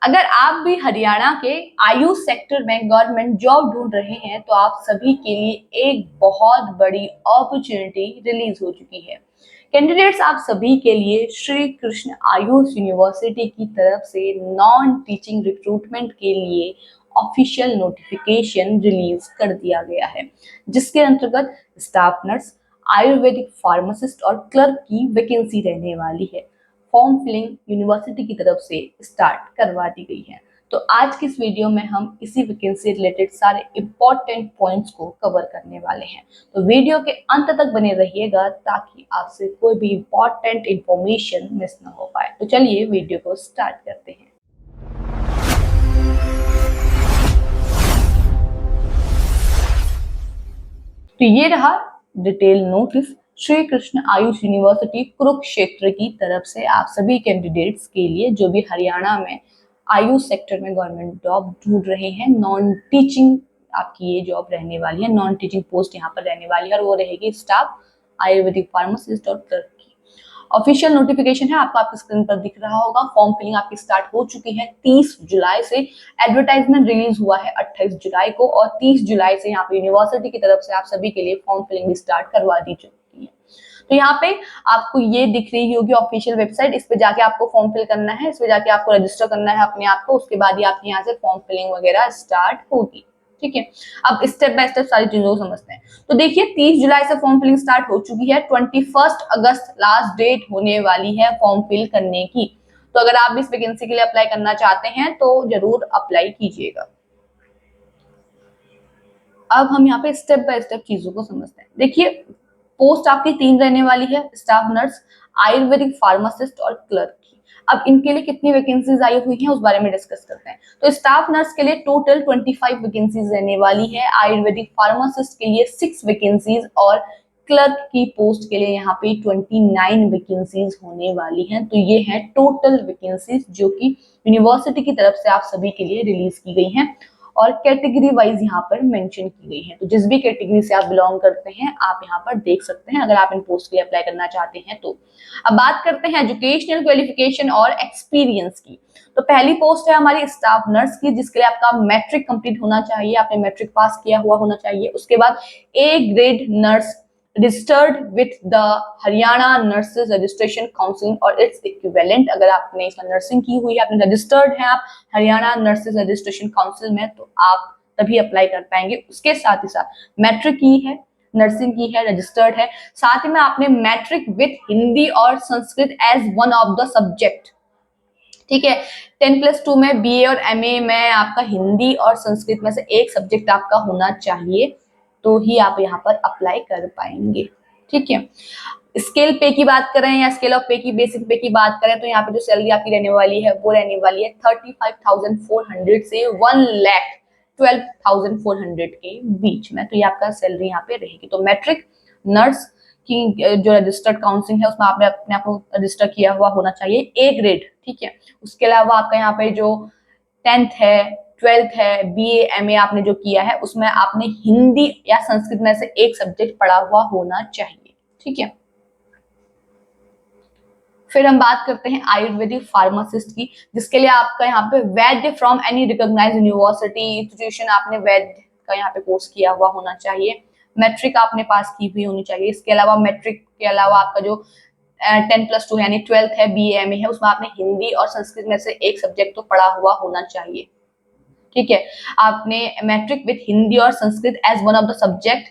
अगर आप भी हरियाणा के आयुष सेक्टर में गवर्नमेंट जॉब ढूंढ रहे हैं तो आप सभी के लिए एक बहुत बड़ी अपॉर्चुनिटी रिलीज हो चुकी है। कैंडिडेट्स, आप सभी के लिए श्री कृष्ण आयुष यूनिवर्सिटी की तरफ से नॉन टीचिंग रिक्रूटमेंट के लिए ऑफिशियल नोटिफिकेशन रिलीज कर दिया गया है, जिसके अंतर्गत स्टाफ नर्स, आयुर्वेदिक फार्मासिस्ट और क्लर्क की वैकेंसी रहने वाली है। फॉर्म फिलिंग यूनिवर्सिटी की तरफ से स्टार्ट करवा दी गई है। तो आज की इस वीडियो में हम इसी वैकेंसी रिलेटेड सारे इंपॉर्टेंट पॉइंट्स को कवर करने वाले हैं। तो वीडियो के अंत तक बने रहिएगा ताकि आपसे कोई भी इंपॉर्टेंट इंफॉर्मेशन मिस ना हो पाए। तो चलिए वीडियो को स्टार्ट करते हैं। तो ये रहा detail notice Shri Krishna Ayush university Kurukshetra की तरफ से आप सभी कैंडिडेट्स के लिए जो भी हरियाणा में आयुष सेक्टर में गवर्नमेंट जॉब ढूंढ रहे हैं। नॉन टीचिंग आपकी ये जॉब रहने वाली है, नॉन टीचिंग पोस्ट यहाँ पर रहने वाली है और वो रहेगी स्टाफ आयुर्वेदिक फार्मासिस्ट और क्लर्क की। ऑफिशियल नोटिफिकेशन है, आपको आपकी स्क्रीन पर दिख रहा होगा। फॉर्म फिलिंग आपकी स्टार्ट हो चुकी है 30 जुलाई से। एडवर्टाइजमेंट रिलीज हुआ है 28 जुलाई को और 30 जुलाई से यहाँ पे यूनिवर्सिटी की तरफ से आप सभी के लिए फॉर्म फिलिंग भी स्टार्ट करवा दी चुकी है। तो यहाँ पे आपको ये दिख रही होगी ऑफिशियल वेबसाइट, इस पे जाके आपको फॉर्म फिल करना है, इस पे जाके आपको रजिस्टर करना है अपने आप को, उसके बाद ही आपके यहाँ से फॉर्म फिलिंग वगैरह स्टार्ट होगी। ठीक है, अब स्टेप बाय स्टेप सारी चीजों को समझते हैं। तो देखिए 30 जुलाई से फॉर्म फिलिंग स्टार्ट हो चुकी है। 21 अगस्त लास्ट डेट होने वाली है फॉर्म फिल करने की। तो अगर आप भी इस वैकेंसी के लिए अप्लाई करना चाहते हैं तो जरूर अप्लाई कीजिएगा। अब हम यहाँ पे स्टेप बाय स्टेप चीजों को समझते हैं। देखिए पोस्ट आपकी 3 रहने वाली है, स्टाफ नर्स, आयुर्वेदिक फार्मासिस्ट और क्लर्क की। अब इनके लिए कितनी वैकेंसीज आई हुई हैं उस बारे में डिस्कस करते हैं। तो स्टाफ नर्स के लिए टोटल 25 वैकेंसीज रहने वाली है, आयुर्वेदिक फार्मासिस्ट के लिए 6 वैकेंसीज और क्लर्क की पोस्ट के लिए यहाँ पे 29 वैकेंसीज होने वाली हैं। तो ये है टोटल वैकेंसीज जो कि यूनिवर्सिटी की तरफ से आप सभी के लिए रिलीज की गई हैं और कैटेगरी वाइज यहाँ पर मेंशन की गई है। तो जिस भी कैटेगरी से आप बिलोंग करते हैं आप यहाँ पर देख सकते हैं अगर आप इन पोस्ट के लिए अप्लाई करना चाहते हैं तो। अब बात करते हैं एजुकेशनल क्वालिफिकेशन और एक्सपीरियंस की। तो पहली पोस्ट है हमारी स्टाफ नर्स की, जिसके लिए आपका मैट्रिक कंप्लीट होना चाहिए, आपने मैट्रिक पास किया हुआ होना चाहिए। उसके बाद A grade nurse registered with the Haryana nurses registration council और इट्स इक्विवेलेंट। अगर आपने इसमें नर्सिंग की हुई है, आपने रजिस्टर्ड है आप हरियाणा नर्सेज रजिस्ट्रेशन काउंसिल में, तो आप तभी अप्लाई कर पाएंगे। उसके साथ ही साथ मैट्रिक की है, नर्सिंग की है, रजिस्टर्ड है, साथ ही में आपने मैट्रिक विथ हिंदी और Sanskrit as one of the subject. ठीक है, 10+2 में बीए और एमए में आपका हिंदी और संस्कृत में से एक सब्जेक्ट आपका होना चाहिए, तो ही आप यहाँ पर अप्लाई कर पाएंगे। ठीक है, स्केल पे की बात करें या स्केल ऑफ पे की, बेसिक पे की बात करें तो यहाँ पे जो सैलरी आपकी रहने वाली है वो रहने वाली है 35,400 से 1,12,400 के बीच में। तो ये आपका सैलरी यहाँ पे रहेगी। तो मैट्रिक नर्स की जो रजिस्टर्ड काउंसिलिंग है उसमें आपने अपने आप को रजिस्टर किया हुआ होना चाहिए, ए ग्रेड। ठीक है, उसके अलावा आपका यहाँ पे जो 10th है, 12th है, बीए एमए आपने जो किया है उसमें आपने हिंदी या संस्कृत में से एक सब्जेक्ट पढ़ा हुआ होना चाहिए। ठीक है, फिर हम बात करते हैं आयुर्वेदिक फार्मासिस्ट की, जिसके लिए आपका यहाँ पे वैद्य from any recognised university institution, आपने वैद्य का यहाँ पे कोर्स किया हुआ होना चाहिए, मैट्रिक आपने पास की हुई होनी चाहिए। इसके अलावा मैट्रिक के अलावा आपका जो 10+2 यानी 12th है, बीए एमए है, उसमें आपने हिंदी और संस्कृत में से एक सब्जेक्ट तो पढ़ा हुआ होना चाहिए। ठीक है, आपने मैट्रिक विथ हिंदी और Sanskrit as one of the subject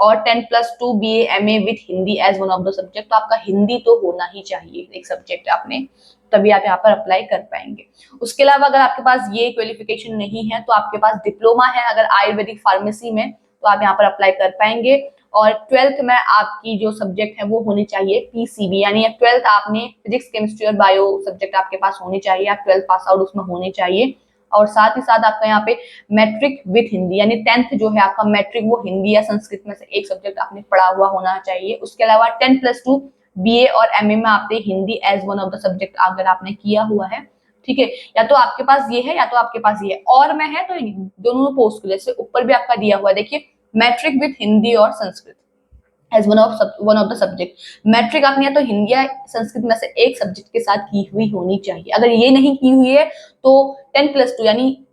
और 10+2 BA MA with Hindi as one of the subject. तो आपका हिंदी तो होना ही चाहिए एक सब्जेक्ट आपने, तभी आप यहाँ पर अप्लाई कर पाएंगे। उसके अलावा अगर आपके पास ये क्वालिफिकेशन नहीं है तो आपके पास डिप्लोमा है अगर आयुर्वेदिक फार्मेसी में, तो आप यहाँ पर अप्लाई कर पाएंगे। और 12th में आपकी जो सब्जेक्ट है वो होनी चाहिए पीसीबी, यानी 12th आपने फिजिक्स केमिस्ट्री और बायो सब्जेक्ट आपके पास होनी चाहिए, आप 12th पास आउट उसमें होने चाहिए। और साथ ही साथ आपका यहाँ पे मैट्रिक विथ हिंदी यानी 10th जो है आपका मैट्रिक वो हिंदी या संस्कृत में से एक सब्जेक्ट आपने पढ़ा हुआ होना चाहिए। उसके अलावा 10+2 बीए और एमए में आपने Hindi as one of the subject अगर आपने किया हुआ है। ठीक है, या तो आपके पास ये है या तो आपके पास ये है, और में है तो दोनों पोस्ट के लिए ऊपर भी आपका दिया हुआ है, देखिए मैट्रिक विथ हिंदी और Sanskrit. As one of the subject. Matric आपने या तो हिंदी या संस्कृत में से एक सब्जेक्ट के साथ की हुई होनी चाहिए। अगर ये नहीं की हुई है तो 10+2 यानी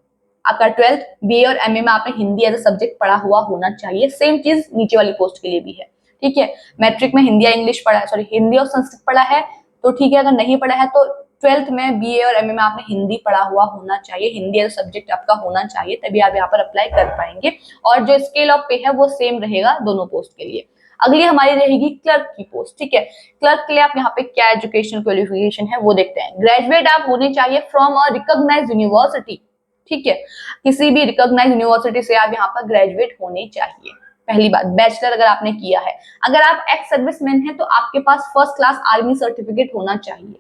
आपका 12th बीए और एमए में आपने हिंदी एज अ सब्जेक्ट पढ़ा हुआ होना चाहिए। सेम चीज नीचे वाली पोस्ट के लिए भी है, ठीक है। मैट्रिक में हिंदी या इंग्लिश पढ़ा है, सॉरी हिंदी और संस्कृत पढ़ा है तो ठीक है, अगर नहीं पढ़ा है तो 12th में बीए और एमए में आपने हिंदी पढ़ा हुआ होना चाहिए, हिंदी एज सब्जेक्ट आपका होना चाहिए, तभी आप यहाँ पर अप्लाई कर पाएंगे। और जो स्केल ऑफ पे है वो सेम रहेगा दोनों पोस्ट के लिए। अगली हमारी रहेगी क्लर्क की पोस्ट, ठीक है। क्लर्क के लिए आप यहाँ पे क्या एजुकेशनल क्वालिफिकेशन है वो देखते हैं। ग्रेजुएट आप होने चाहिए फ्रॉम अ रिकॉग्नाइज्ड यूनिवर्सिटी, ठीक है। किसी भी रिकॉग्नाइज्ड यूनिवर्सिटी से आप यहाँ पर ग्रेजुएट होने चाहिए। पहली बात, बैचलर अगर आपने किया है। अगर आप एक्स सर्विसमैन हैं तो आपके पास फर्स्ट क्लास आर्मी सर्टिफिकेट होना चाहिए,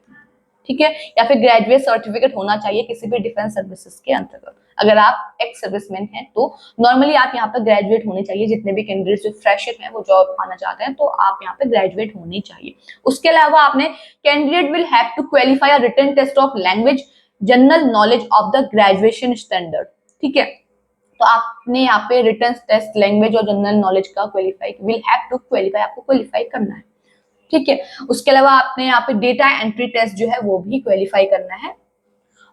ठीक है, या फिर ग्रेजुएट सर्टिफिकेट होना चाहिए किसी भी डिफेंस सर्विसेज के अंतर्गत। अगर आप एक्स सर्विसमैन हैं तो नॉर्मली आप यहाँ पर ग्रेजुएट होने चाहिए। जितने भी कैंडिडेट जो फ्रेशर हैं वो जॉब पाना चाहते हैं तो आप यहाँ पे ग्रेजुएट होने चाहिए। उसके अलावा आपने candidate will have to qualify a written test of language general knowledge of the graduation standard, ठीक है। तो आपने यहाँ पे रिटन टेस्ट लैंग्वेज और जनरल नॉलेज का qualify will have to qualify, आपको क्वालिफाई करना है, ठीक है। उसके अलावा आपने यहाँ पे डेटा एंट्री टेस्ट जो है वो भी क्वालिफाई करना है।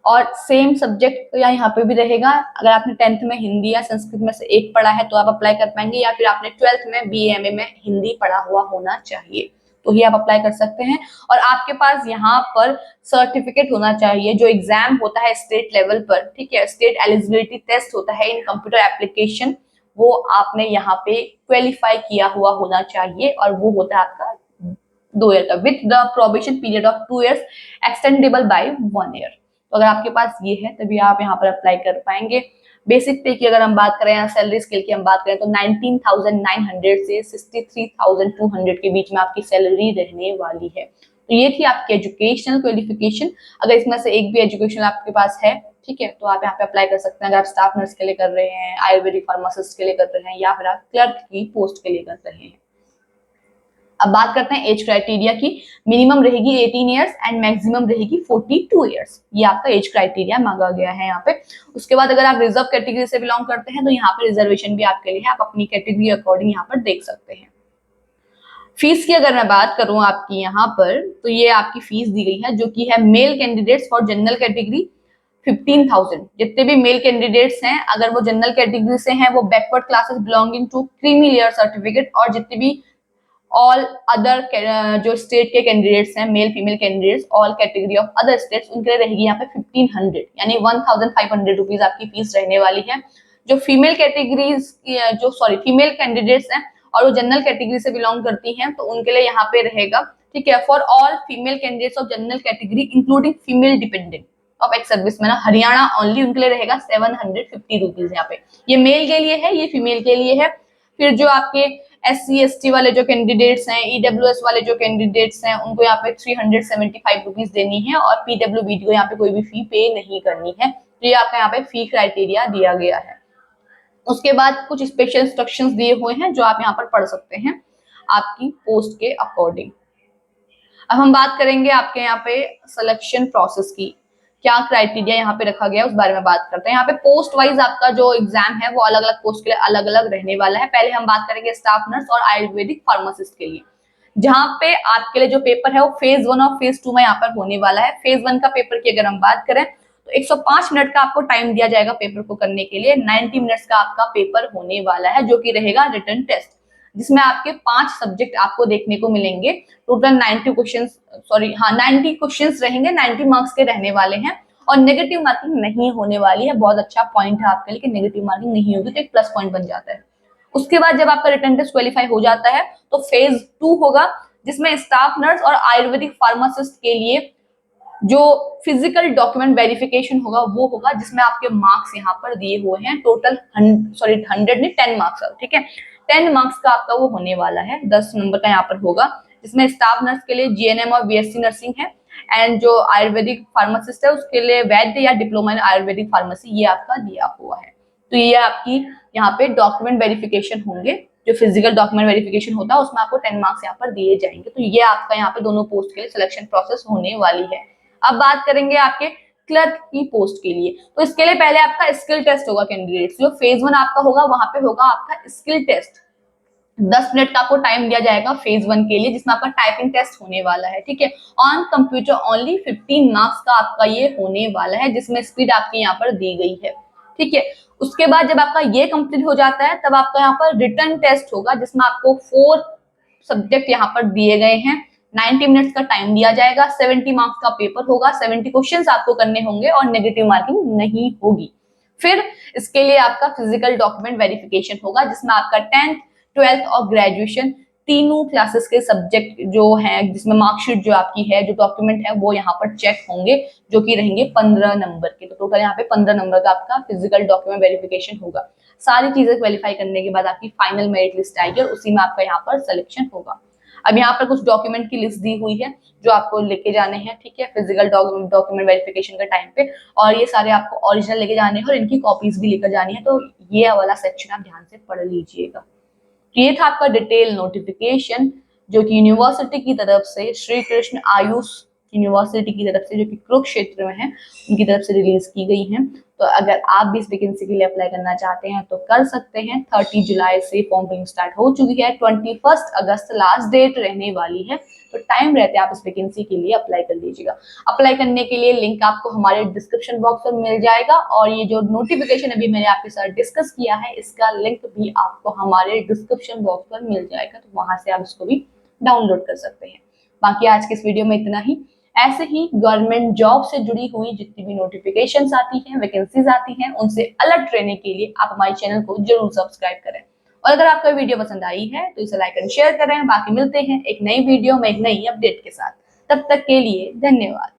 और सेम सब्जेक्ट यहाँ पे भी रहेगा। अगर आपने 10th में हिंदी या संस्कृत में से एक पढ़ा है तो आप अप्लाई कर पाएंगे, या फिर आपने 12th में बीए एमए में हिंदी पढ़ा हुआ होना चाहिए तो ही आप अप्लाई कर सकते हैं। और आपके पास यहाँ पर सर्टिफिकेट होना चाहिए। जो एग्जाम होता है स्टेट लेवल पर, ठीक है, स्टेट एलिजिबिलिटी टेस्ट होता है इन कंप्यूटर एप्लीकेशन, वो आपने यहाँ पे क्वालिफाई किया हुआ होना चाहिए और वो होता है आपका 2 ईयर का, with the probation period of 2 years extendable by 1 year। तो अगर आपके पास ये है तभी आप यहाँ पर अप्लाई कर पाएंगे। बेसिक पे की अगर हम बात करें, सैलरी स्केल की हम बात करें तो 19,900 से 63,200 के बीच में आपकी सैलरी रहने वाली है। तो ये थी आपकी एजुकेशनल क्वालिफिकेशन। अगर इसमें से एक भी एजुकेशन आपके पास है, ठीक है, तो आप यहाँ पे अप्लाई कर सकते हैं। अगर आप स्टाफ नर्स के लिए कर रहे हैं, आयुर्वेदिक फार्मासिस्ट के लिए कर रहे हैं, या फिर आप क्लर्क की पोस्ट के लिए कर रहे हैं। अब बात करते हैं एज क्राइटेरिया की। मिनिमम रहेगी 18 ईयर्स एंड मैक्सिमम रहेगी 42 ईयर्स। ये आपका एज क्राइटेरिया मांगा गया है यहाँ पे। उसके बाद अगर आप रिजर्व कैटेगरी से बिलोंग करते हैं तो यहाँ पे रिजर्वेशन भी आपके लिए है, आप अपनी कैटेगरी अकॉर्डिंग यहाँ पर देख सकते हैं। फीस की अगर मैं बात करूं आपकी यहाँ पर, तो ये आपकी फीस दी गई है जो कि है male candidates for general category 15,000। जितने भी मेल कैंडिडेट्स हैं अगर वो जनरल कैटेगरी से हैं, वो backward classes belonging to creamy layer certificate, और जितने भी ऑल अदर जो स्टेट के कैंडिडेट्स हैं, male female candidates all category of other states, उनके लिए रहेगी यहाँ पे 1500 यानी 1500 रुपीज आपकी फीस रहने वाली है। जो फीमेल कैटेगरीज जो सॉरी फीमेल कैंडिडेट्स हैं और वो जनरल कैटेगरी से बिलोंग करती हैं तो उनके लिए यहाँ पे रहेगा, ठीक है, for all female candidates of general category including female dependent of ex service में ना हरियाणा ओनली, उनके लिए रहेगा 750 रुपीज। यहाँ पे ये मेल के लिए है, ये फीमेल के लिए है। फिर जो आपके SC ST वाले जो कैंडिडेट्स हैं, EWS वाले जो कैंडिडेट्स हैं, उनको यहाँ पे 375 रुपीज देनी है, और PWBD को यहाँ पे कोई भी फी पे नहीं करनी है। तो ये आपका यहाँ पे फी क्राइटेरिया दिया गया है। उसके बाद कुछ स्पेशल इंस्ट्रक्शंस दिए हुए हैं जो आप यहाँ पर पढ़ सकते हैं आपकी पोस्ट के अकॉर्डिंग। अब हम बात करेंगे आपके यहाँ पे सिलेक्शन प्रोसेस की, क्या क्राइटेरिया यहाँ पे रखा गया है उस बारे में बात करते हैं। यहाँ पे पोस्ट वाइज आपका जो एग्जाम है वो अलग अलग पोस्ट के लिए अलग अलग रहने वाला है। पहले हम बात करेंगे स्टाफ नर्स और आयुर्वेदिक फार्मासिस्ट के लिए, जहां पे आपके लिए जो पेपर है वो फेज 1 और फेज 2 में यहाँ पर होने वाला है। फेज 1 का पेपर की अगर हम बात करें तो 105 मिनट का आपको टाइम दिया जाएगा पेपर को करने के लिए। 90 मिनट्स का आपका पेपर होने वाला है जो कि रहेगा रिटन टेस्ट, जिसमें आपके 5 सब्जेक्ट आपको देखने को मिलेंगे। टोटल 90 क्वेश्चंस रहेंगे, 90 मार्क्स के रहने वाले हैं, और नेगेटिव मार्किंग नहीं होने वाली है। बहुत अच्छा पॉइंट है आपके लिए कि नेगेटिव मार्किंग नहीं होगी, तो एक प्लस पॉइंट बन जाता है। उसके बाद जब आपका रिटन टेस्ट क्वालिफाई हो जाता है तो फेज 2 होगा, जिसमें स्टाफ नर्स और आयुर्वेदिक फार्मासिस्ट के लिए जो फिजिकल डॉक्यूमेंट वेरिफिकेशन होगा वो होगा, जिसमें आपके मार्क्स यहाँ पर दिए हुए हैं। टोटल 100 नहीं 10 मार्क्स, ठीक है, 10 मार्क्स का आपका वो होने वाला है, 10 नंबर का यहाँ पर होगा, जिसमें स्टाफ नर्स के लिए GNM और BSc नर्सिंग है, एंड जो आयुर्वेदिक फार्मासिस्ट है उसके लिए वैद्य या डिप्लोमा इन आयुर्वेदिक फार्मेसी ये आपका दिया हुआ है। तो ये आपकी यहाँ पे डॉक्यूमेंट वेरिफिकेशन होंगे, जो फिजिकल डॉक्यूमेंट वेरिफिकेशन होता है उसमें आपको 10 मार्क्स यहाँ पर दिए जाएंगे। तो ये आपका यहाँ पे दोनों पोस्ट के लिए सिलेक्शन प्रोसेस होने वाली है। अब बात करेंगे आपके क्लर्क की पोस्ट के लिए, तो इसके लिए पहले आपका स्किल टेस्ट होगा कैंडिडेट्स। जो फेज 1 आपका होगा वहां पे होगा आपका स्किल टेस्ट, 10 मिनट का आपको टाइम दिया जाएगा फेज 1 के लिए, जिसमें आपका टाइपिंग टेस्ट होने वाला है, ठीक है। ऑन कंप्यूटर ओनली 15 मार्क्स का आपका ये होने वाला है, जिसमें स्पीड आपकी यहाँ पर दी गई है, ठीक है। उसके बाद जब आपका ये कंप्लीट हो जाता है तब आपका यहाँ पर रिटन टेस्ट होगा, जिसमें आपको 4 सब्जेक्ट यहाँ पर दिए गए हैं। 90 मिनट्स का टाइम दिया जाएगा, 70 मार्क्स का पेपर होगा, 70 क्वेश्चंस आपको करने होंगे और नेगेटिव मार्किंग नहीं होगी। फिर इसके लिए आपका फिजिकल डॉक्यूमेंट वेरिफिकेशन होगा, जिसमें आपका 10th 12th और ग्रेजुएशन तीनों क्लासेस के सब्जेक्ट जो हैं, जिसमें मार्कशीट जो आपकी है, जो डॉक्यूमेंट है, वो यहाँ पर चेक होंगे, जो कि रहेंगे 15 नंबर के। तो टोटल यहाँ पे 15 नंबर का आपका फिजिकल डॉक्यूमेंट वेरिफिकेशन होगा। सारी चीजें क्वेलिफाई करने के बाद आपकी फाइनल मेरिट लिस्ट आएगी और उसी में आपका यहाँ पर सिलेक्शन होगा। अब यहाँ पर कुछ डॉक्यूमेंट की लिस्ट दी हुई है जो आपको लेके जाने हैं, ठीक है, फिजिकल डॉक्यूमेंट वेरिफिकेशन के टाइम पे, और ये सारे आपको ओरिजिनल लेके जाने हैं और इनकी कॉपीज भी लेकर जानी है। तो ये वाला सेक्शन आप ध्यान से पढ़ लीजिएगा। ये था आपका डिटेल नोटिफिकेशन जो कि यूनिवर्सिटी की तरफ से, श्री कृष्ण आयुष यूनिवर्सिटी की तरफ से, जो कि कुरुक्षेत्र में है, उनकी तरफ से रिलीज की गई है। तो अगर आप भी इस वैकेंसी के लिए अप्लाई करना चाहते हैं तो कर सकते हैं। 30 जुलाई से फॉर्म फिलिंग स्टार्ट हो चुकी है, 21 अगस्त लास्ट डेट रहने वाली है। तो टाइम रहते आप इस वैकेंसी के लिए अप्लाई कर लीजिएगा। अप्लाई करने के लिए लिंक आपको हमारे डिस्क्रिप्शन बॉक्स में मिल जाएगा, और ये जो नोटिफिकेशन अभी मैंने आपके साथ डिस्कस किया है, इसका लिंक भी आपको हमारे डिस्क्रिप्शन बॉक्स पर मिल जाएगा, तो वहां से आप इसको भी डाउनलोड कर सकते हैं। बाकी आज के इस वीडियो में इतना ही। ऐसे ही गवर्नमेंट जॉब से जुड़ी हुई जितनी भी नोटिफिकेशंस आती हैं, वैकेंसीज आती हैं, उनसे अलर्ट रहने के लिए आप हमारे चैनल को जरूर सब्सक्राइब करें। और अगर आपको वीडियो पसंद आई है तो इसे लाइक एंड शेयर करें। बाकी मिलते हैं एक नई वीडियो में एक नई अपडेट के साथ। तब तक के लिए धन्यवाद।